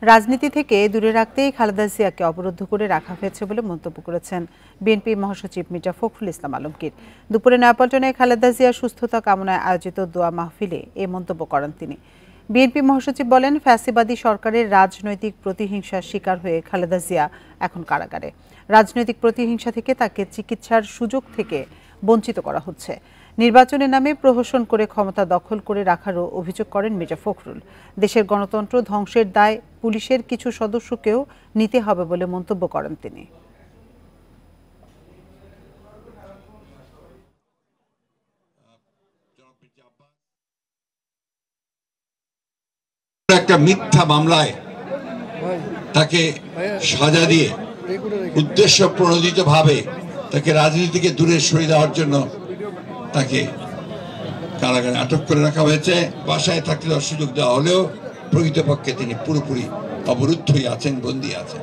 রাজনীতি থেকে দূরে রাখতেই খালেদা জিয়াকে অবরুদ্ধ করে রাখা হয়েছে বলে মন্তব্য করেছেন বিএনপি মহাসচিব মির্জা ফখরুল ইসলাম আলমগীর। দুপুরে নয়াপল্টনে খালেদা জিয়ার সুস্থতা কামনায় আয়োজিত দোয়া মাহফিলে এ মন্তব্য করেন তিনি। বিএনপি মহাসচিব বলেন, ফ্যাসিবাদী সরকারের রাজনৈতিক প্রতিহিংসার শিকার হয়ে খালেদা জিয়া এখন কারাগারে। রাজনৈতিক প্রতিহিংসা থেকে তাকে চিকিৎসার সুযোগ থেকে বঞ্চিত করা হচ্ছে। নির্বাচনের নামে প্রহসন করে ক্ষমতা দখল করে রাখারও অভিযোগ করেন মির্জা ফখরুল। দেশের গণতন্ত্র ধ্বংসের দায় পুলিশের কিছু সদস্যকেও নিতে হবে বলে মন্তব্য করেন তিনি। একটা মিথ্যা মামলায় তাকে সাজা দিয়ে উদ্দেশ্য প্রণোদিতভাবে তাকে রাজনীতি থেকে দূরে সরিয়ে দেওয়ার জন্য তাকে কারাগারে আটক করে রাখা হয়েছে। বাসায় থাকতে দেওয়ার সুযোগ দেওয়া হলেও প্রকৃতপক্ষে তিনি পুরোপুরি অবরুদ্ধ হয়ে আছেন, বন্দী আছেন।